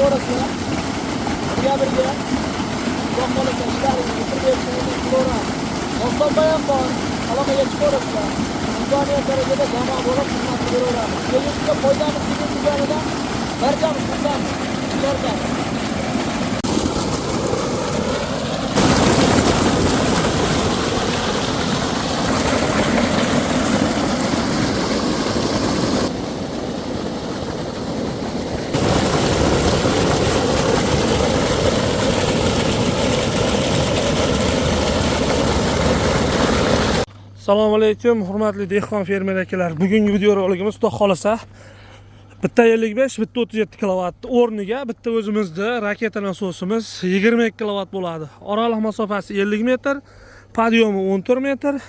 borasizlar. Birga Xudo xolasa ishlaringizni bitirib ko'raman. Mostoba ham bor. Aloqaga chiqaverasizlar. Imkoniyat darajada jamoa bo'lib xizmat qilib kelishga foydamiz tegadiganidan barchamiz xursandmiz. Sizlarga Assalomu alaykum, hurmatli dehqon fermer akalar. Bugungi video roligimiz Xudo xolasa bitta 55, bitta 37 kilovat o'rniga bitta o'zimizda raketa nasosimiz 22 kilovat bo'ladi. Oraliq masofasi 50 metr, podyomi 14 metr,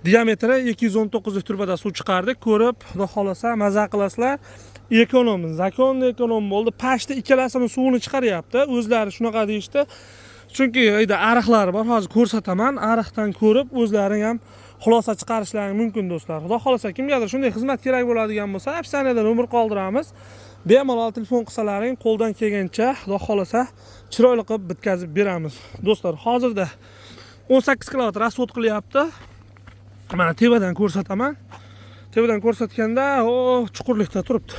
diametri 219 turbada suv chiqardik. Ko'rib, Xudo xolasa maza qilasizlar. Ekonom, zakon ekonom bo'ldi. Pashta ikkalasini suvini chiqaryapti. O'zlari shunaqa deyishdi. Chunki uyda ariqlar bor, hozir ko'rsataman. Ariqdan ko'rib o'zlaring ham xulosa chiqarishlaring mumkin do'stlar. Xudo xolasa kimgadir shunday xizmat kerak bo'ladigan bo'lsa, opsiyada nomer qoldiramiz. Bemalol telefon qilsalaring, qo'ldan kelgancha Xudo xolasa chiroyli qilib bitkazib beramiz. Do'stlar, hozirda 18 kilovat rasvod qilyapti. Mana tevadan ko'rsataman. Tevadan ko'rsatganda, chuqurlikda turibdi.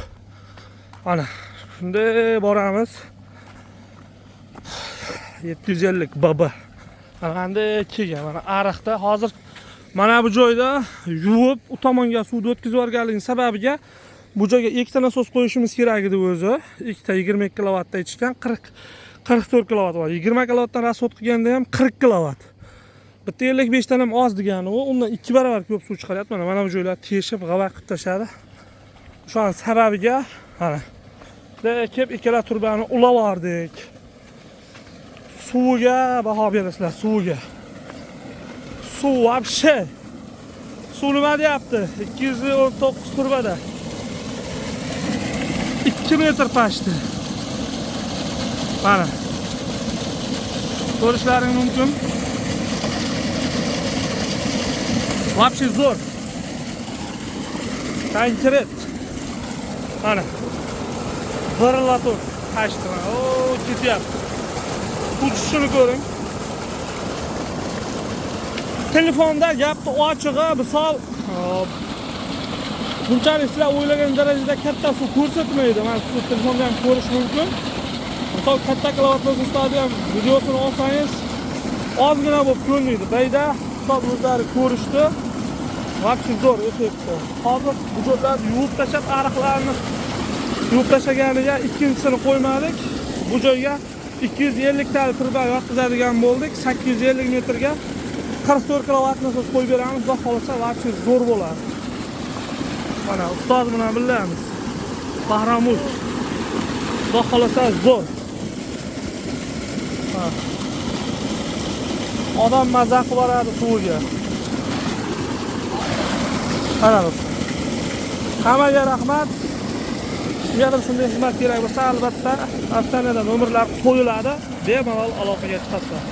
Mana shunday boramiz. 750 baba. Qanday kelgan. Mana ariqda hozir mana bu joyda yuvib, u tomonga suvni o'tkazib yuborganliging sababiga bu joyga ikkita nasos qo'yishimiz kerak edi o'zi. Ikkita 22 kilovatda ichgan 44 kilovat bor. 20 kilovatdan rasvod qilganda ham 40 kilovat. Bitta 55 dan ham oz degani u, undan 2 barobar ko'p suv chiqaryapti. Mana bu joylar teshib, g'avaq qilib tashadi. O'sha sababiga mana kelib ikkala turbani ulavordik. Suviga baho berasizlar, suviga. Suv вообще. Suv nima deyapti? 219 turbada. 2 metr pashti. Mana. Ko'rishlaring mumkin. Вообще zo'r. Konkret. Mana. Birilatur pashti. Ketyapti. Uçuşunu ko'ring. Telefonda gapni ochig'i, misol bunchalik sizlar o'ylagan darajada katta suv ko'rsatmaydi. Mana siz telefonda ham ko'rish mumkin. Misol katta kilovatli ustada ham videosini olsangiz ozgina bo'lib ko'rinadi. Bayda hisob o'zlari ko'rishdi. Вообще zo'r effekti. Hozir bu joylar yuvib tashab, ariqlarni yuvib tashaganiga ikkinchisini qo'ymadik. Bu joyga 250 ta turba yotqizadigan bo'ldik. 850 metrga 44 kilovat nasos qo'yib beramiz. Xudo xolasa вообще zo'r bo'ladi. Mana ustoz bilan bilamiz. Bahramuz. Xudo xolasa zo'r. Odam maza qilib boradi suviga. Qarang. Hammaga rahmat. Kimgadir shunday xizmat kerak bo'lsa, albatta afsonadan nomerlar qo'yiladi. Bemalol aloqaga chiqasizlar.